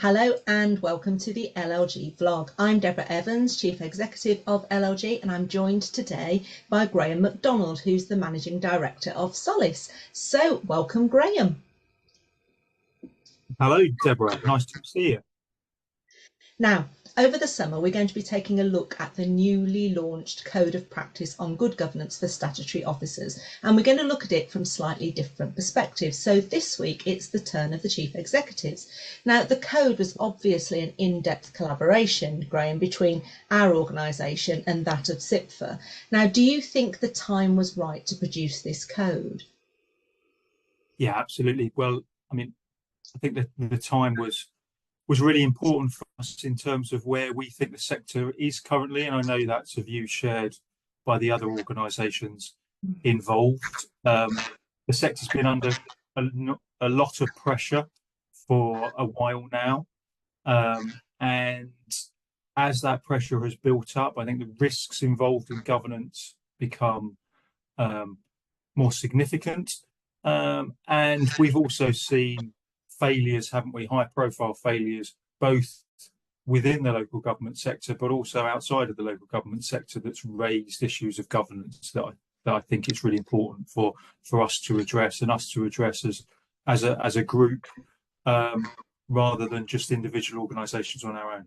Hello and welcome to the LLG vlog. I'm Deborah Evans, Chief Executive of LLG, and I'm joined today by Graeme McDonald, who's the Managing Director of SOLACE. So welcome, Graeme. Hello, Deborah. Nice to see you. Now, over the summer, we're going to be taking a look at the newly launched Code of Practice on Good Governance for Statutory Officers, and we're going to look at it from slightly different perspectives. So this week, it's the turn of the Chief Executives. Now, the code was obviously an in-depth collaboration, Graeme, between our organisation and that of SIPFA. Now, do you think the time was right to produce this code? Yeah, absolutely. Well, I mean, I think that the time was really important for us in terms of where we think the sector is currently, and I know that's a view shared by the other organisations involved. The sector's been under a lot of pressure for a while now, and as that pressure has built up, I think the risks involved in governance become more significant, and we've also seen failures, haven't we? High-profile failures, both within the local government sector, but also outside of the local government sector, that's raised issues of governance that I think it's really important for us to address, and us to address as a group, rather than just individual organisations on our own.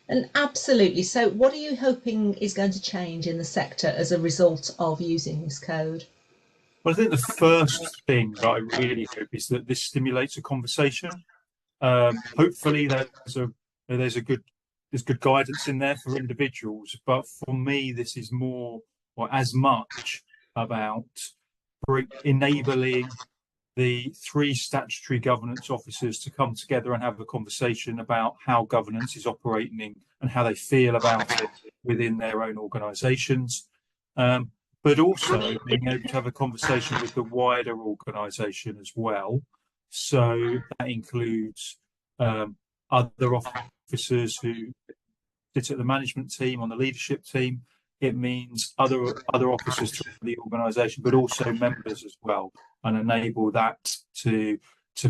And absolutely. So, what are you hoping is going to change in the sector as a result of using this code? Well, I think the first thing that I really hope is that this stimulates a conversation. Hopefully, there's good guidance in there for individuals, but for me, this is more or as much about enabling the three statutory governance officers to come together and have a conversation about how governance is operating and how they feel about it within their own organisations. But also being able to have a conversation with the wider organisation as well. So that includes other officers who sit at the management team, on the leadership team. It means other officers to the organisation, but also members as well, and enable that to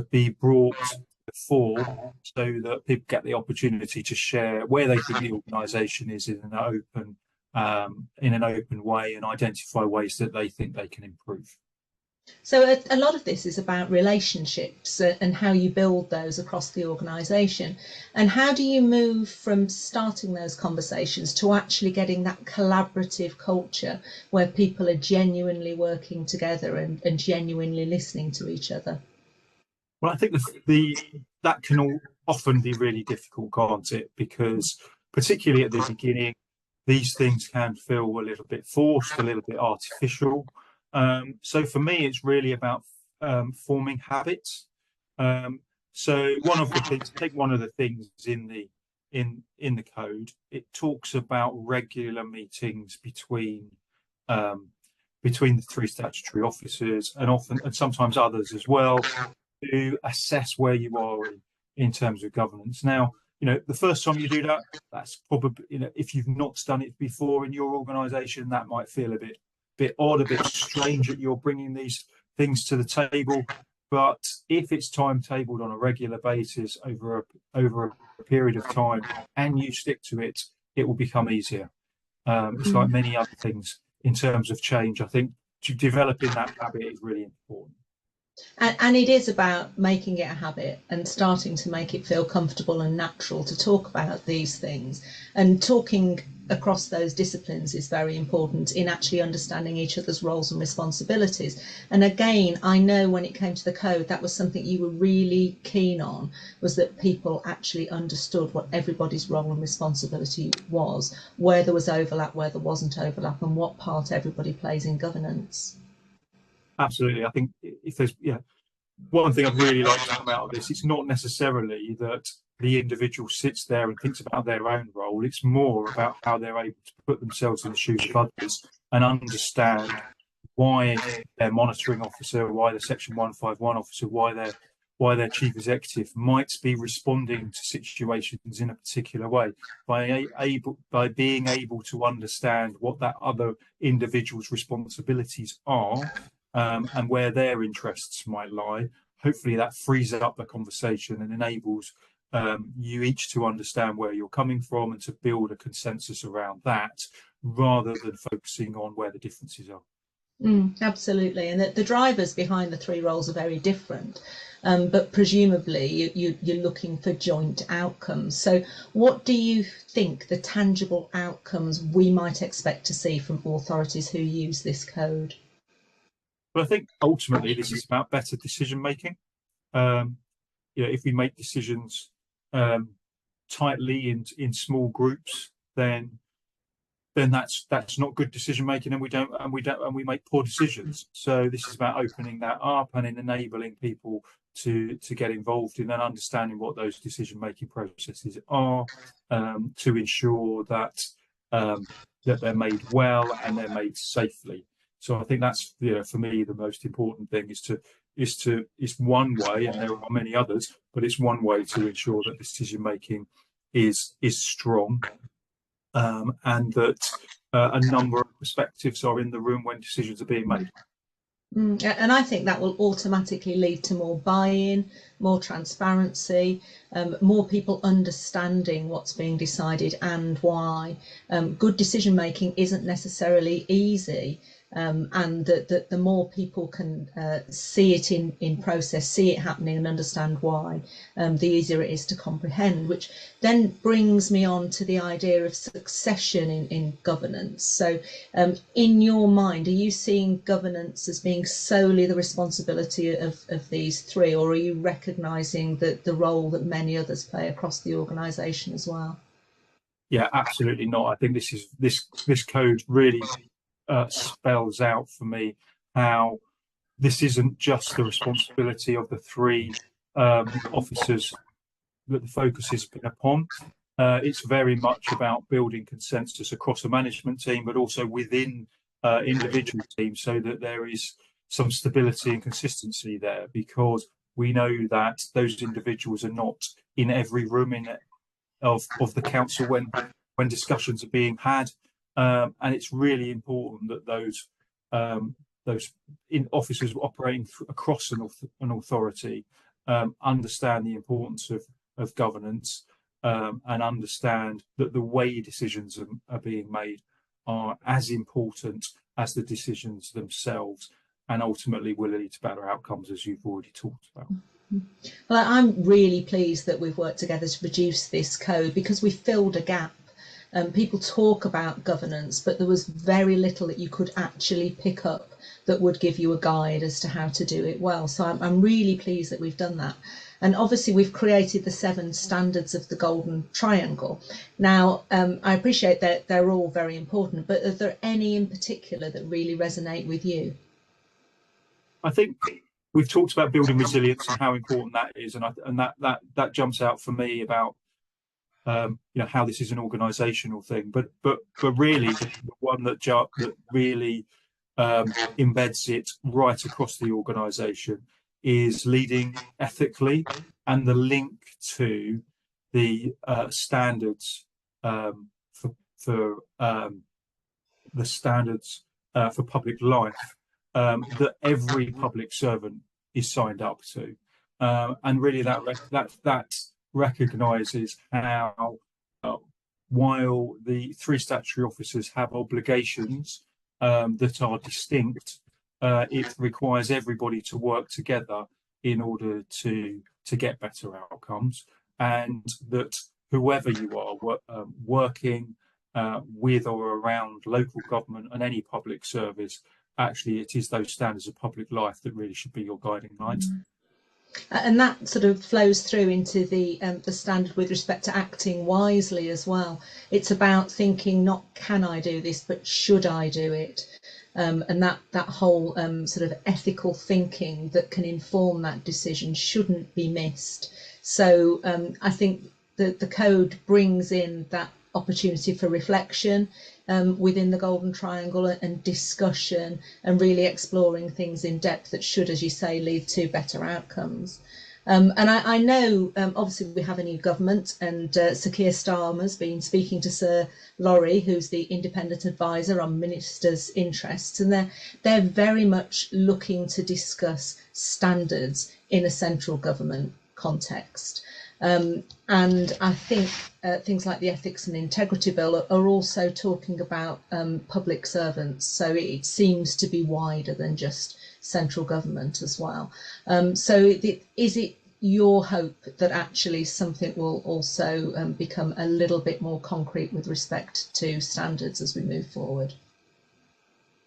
be brought before, so that people get the opportunity to share where they think the organisation is in an open way, and identify ways that they think they can improve. So a lot of this is about relationships and how you build those across the organisation. And how do you move from starting those conversations to actually getting that collaborative culture where people are genuinely working together and genuinely listening to each other? Well, I think that can often be really difficult, can't it? Because particularly at the beginning, these things can feel a little bit forced, a little bit artificial. So for me, it's really about forming habits. So one of the things in the code, it talks about regular meetings between the three statutory officers, and sometimes others as well, to assess where you are in terms of governance. Now, the first time you do that, that's probably, if you've not done it before in your organisation, that might feel a bit odd, a bit strange that you're bringing these things to the table. But if it's timetabled on a regular basis over a period of time, and you stick to it, it will become easier. It's like many other things in terms of change. I think developing that habit is really important. And it is about making it a habit and starting to make it feel comfortable and natural to talk about these things. And talking across those disciplines is very important in actually understanding each other's roles and responsibilities. And again, I know when it came to the code, that was something you were really keen on, was that people actually understood what everybody's role and responsibility was, where there was overlap, where there wasn't overlap, and what part everybody plays in governance. Absolutely. I think if there's one thing I'd really like to come out of this, it's not necessarily that the individual sits there and thinks about their own role. It's more about how they're able to put themselves in the shoes of others and understand why their monitoring officer, why the Section 151 officer, why their chief executive might be responding to situations in a particular way, by being able to understand what that other individual's responsibilities are, and where their interests might lie. Hopefully that frees up the conversation and enables you each to understand where you're coming from and to build a consensus around that, rather than focusing on where the differences are. Absolutely, and the drivers behind the three roles are very different, but presumably you're looking for joint outcomes. So what do you think the tangible outcomes we might expect to see from authorities who use this code? But I think ultimately this is about better decision making. If we make decisions tightly in small groups, then that's not good decision making, and we make poor decisions. So this is about opening that up and enabling people to get involved in and understanding what those decision making processes are, to ensure that they're made well and they're made safely. So I think that's, for me, the most important thing is one way, and there are many others, but it's one way to ensure that decision making is strong, and that a number of perspectives are in the room when decisions are being made. And I think that will automatically lead to more buy-in, more transparency, more people understanding what's being decided and why. Good decision making isn't necessarily easy, and that the more people can see it in process, see it happening and understand why, the easier it is to comprehend, which then brings me on to the idea of succession in governance. So in your mind, are you seeing governance as being solely the responsibility of these three, or are you recognising the role that many others play across the organisation as well? Yeah, absolutely not. I think this code really spells out for me how this isn't just the responsibility of the three officers that the focus has been upon. It's very much about building consensus across a management team, but also within individual teams, so that there is some stability and consistency there, because we know that those individuals are not in every room of the council when discussions are being had. And it's really important that those officers operating across an authority understand the importance of governance, and understand that the way decisions are being made are as important as the decisions themselves, and ultimately will lead to better outcomes, as you've already talked about. Well, I'm really pleased that we've worked together to produce this code, because we filled a gap. People talk about governance, but there was very little that you could actually pick up that would give you a guide as to how to do it well. So I'm really pleased that we've done that. And obviously we've created the 7 standards of the Golden Triangle. Now, I appreciate that they're all very important, but are there any in particular that really resonate with you? I think we've talked about building resilience and how important that is, and that jumps out for me about how this is an organisational thing, but really the one that really embeds it right across the organisation is leading ethically, and the link to the standards for the standards for public life that every public servant is signed up to, and really that recognises how, while the 3 statutory officers have obligations that are distinct, it requires everybody to work together in order to get better outcomes, and that whoever you are working with or around local government and any public service, actually it is those standards of public life that really should be your guiding light. And that sort of flows through into the standard with respect to acting wisely as well. It's about thinking not can I do this, but should I do it? And that whole sort of ethical thinking that can inform that decision shouldn't be missed. So I think that the code brings in that opportunity for reflection within the Golden Triangle and discussion, and really exploring things in depth that should, as you say, lead to better outcomes. And I know, obviously, we have a new government, and Sir Keir Starmer's been speaking to Sir Laurie, who's the independent advisor on ministers' interests, and they're very much looking to discuss standards in a central government context. And I think things like the Ethics and Integrity Bill are also talking about public servants. So it seems to be wider than just central government as well. So is it your hope that actually something will also become a little bit more concrete with respect to standards as we move forward?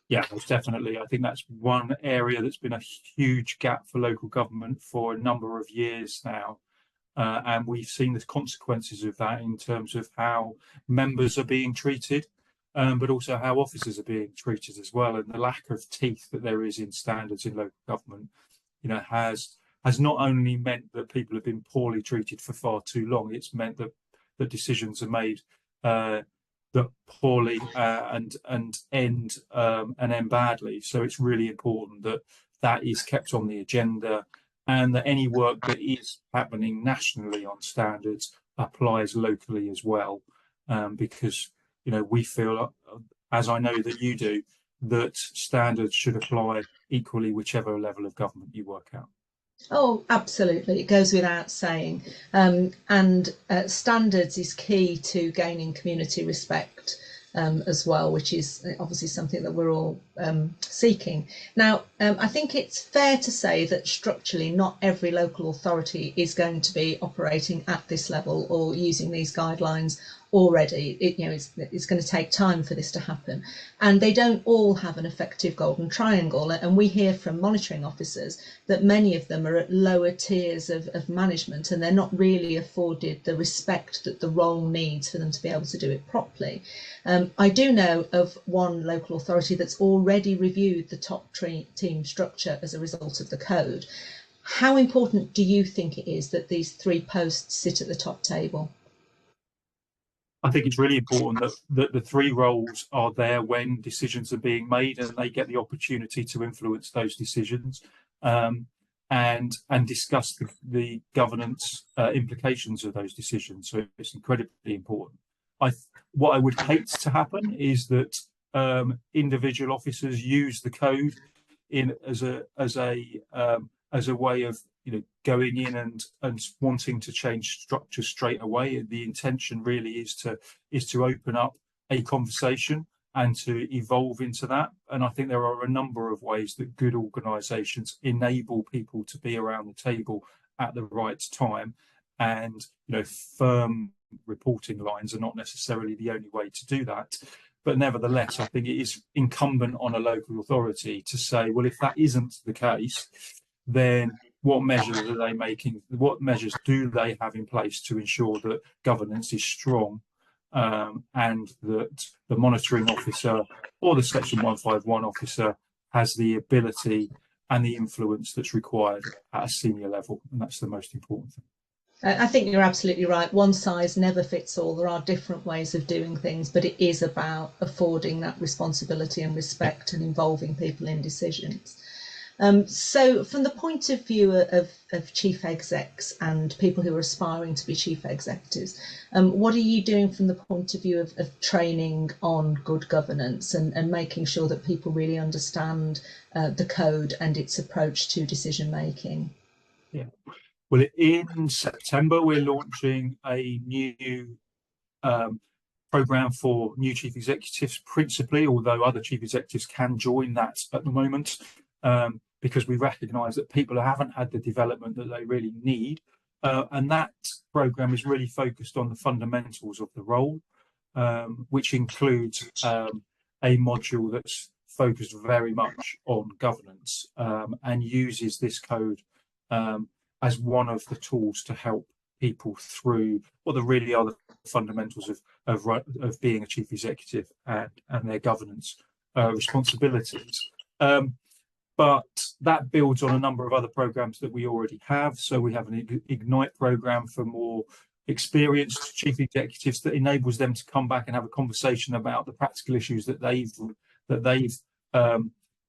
Yeah, most definitely. I think that's one area that's been a huge gap for local government for a number of years now. And we've seen the consequences of that in terms of how members are being treated, but also how officers are being treated as well. And the lack of teeth that there is in standards in local government, has not only meant that people have been poorly treated for far too long, it's meant that decisions are made that poorly and end badly. So it's really important that that is kept on the agenda, and that any work that is happening nationally on standards applies locally as well, because we feel, as I know that you do, that standards should apply equally whichever level of government you work at. Oh, absolutely. It goes without saying. And standards is key to gaining community respect as well, which is obviously something that we're all seeking. Now, I think it's fair to say that structurally not every local authority is going to be operating at this level or using these guidelines already. It's going to take time for this to happen, and they don't all have an effective golden triangle. And we hear from monitoring officers that many of them are at lower tiers of management, and they're not really afforded the respect that the role needs for them to be able to do it properly. I do know of one local authority that's already reviewed the top team structure as a result of the code. How important do you think it is that these three posts sit at the top table? I think it's really important that the three roles are there when decisions are being made, and they get the opportunity to influence those decisions, and discuss the governance implications of those decisions. So it's incredibly important. What I would hate to happen is that individual officers use the code as a way of going in and wanting to change structure straight away. The intention really is to open up a conversation and to evolve into that. And I think there are a number of ways that good organisations enable people to be around the table at the right time. And firm reporting lines are not necessarily the only way to do that. But nevertheless, I think it is incumbent on a local authority to say, well, if that isn't the case, then what measures are they making? What measures do they have in place to ensure that governance is strong, and that the monitoring officer or the Section 151 officer has the ability and the influence that's required at a senior level? And that's the most important thing. I think you're absolutely right. One size never fits all. There are different ways of doing things, but it is about affording that responsibility and respect and involving people in decisions. So from the point of view of chief execs and people who are aspiring to be chief executives, what are you doing from the point of view of training on good governance and making sure that people really understand the code and its approach to decision making? Yeah. Well, in September, we're launching a new program for new chief executives, principally, although other chief executives can join that at the moment, because we recognise that people haven't had the development that they really need. And that program is really focused on the fundamentals of the role, which includes a module that's focused very much on governance, and uses this code as one of the tools to help people through what there really are the fundamentals of being a chief executive and their governance responsibilities. But that builds on a number of other programs that we already have. So we have an Ignite program for more experienced chief executives that enables them to come back and have a conversation about the practical issues that they've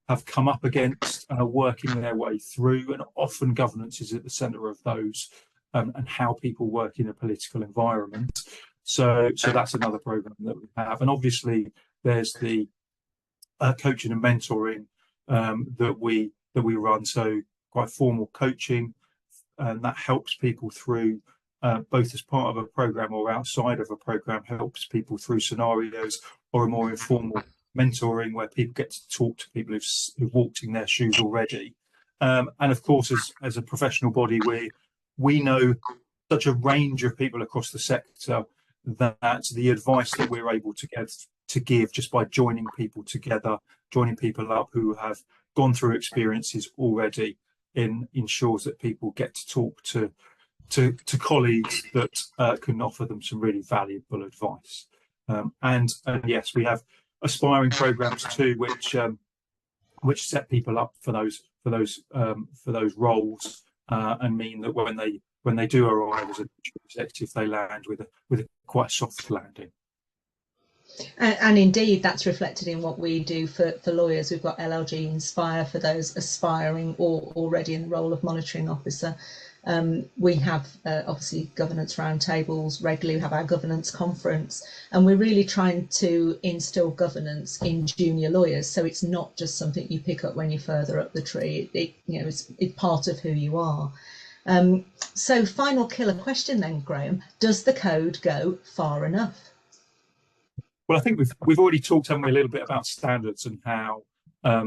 have come up against and are working their way through. And often governance is at the centre of those, and how people work in a political environment. So that's another program that we have. And obviously there's the coaching and mentoring that we run. So quite formal coaching, and that helps people through both as part of a programme or outside of a programme, helps people through scenarios, or a more informal mentoring where people get to talk to people who've walked in their shoes already. And of course, as a professional body, we know such a range of people across the sector that the advice that we're able to give just by joining people together, joining people up who have gone through experiences already, ensures that people get to talk to colleagues that can offer them some really valuable advice. And yes, we have aspiring programs too, which set people up for those roles, and mean that when they do arrive as a executive, they land with a quite soft landing. And indeed, that's reflected in what we do for lawyers. We've got LLG Inspire for those aspiring or already in the role of monitoring officer. We have obviously governance roundtables regularly. We have our governance conference, and we're really trying to instill governance in junior lawyers. So it's not just something you pick up when you're further up the tree. It's part of who you are. So final killer question then, Graeme: does the code go far enough? Well, I think we've already talked, haven't we, a little bit about standards and how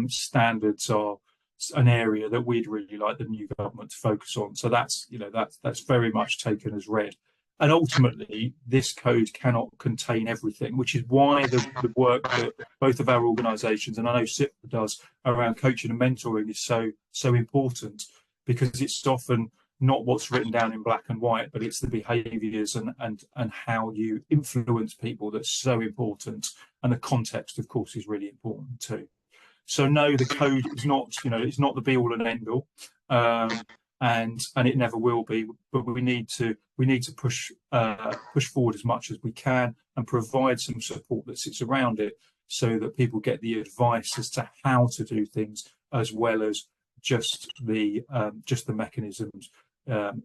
standards are an area that we'd really like the new government to focus on. So that's very much taken as read. And ultimately, this code cannot contain everything, which is why the work that both of our organisations, and I know SIPRA does, around coaching and mentoring is so important, because it's often not what's written down in black and white, but it's the behaviours and how you influence people that's so important. And the context, of course, is really important too. So no, the code is not, it's not the be all and end all, and it never will be. But we need to push forward as much as we can and provide some support that sits around it, so that people get the advice as to how to do things, as well as just the mechanisms.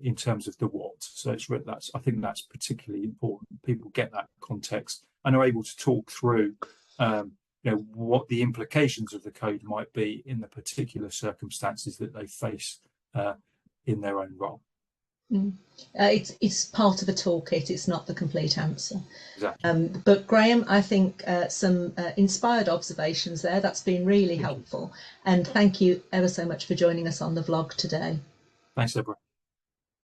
In terms of the what. So I think that's particularly important. People get that context and are able to talk through what the implications of the code might be in the particular circumstances that they face in their own role. It's part of a toolkit, it's not the complete answer. Exactly. But Graeme, I think some inspired observations there. That's been really helpful, and thank you ever so much for joining us on the vlog today. Thanks, Deborah.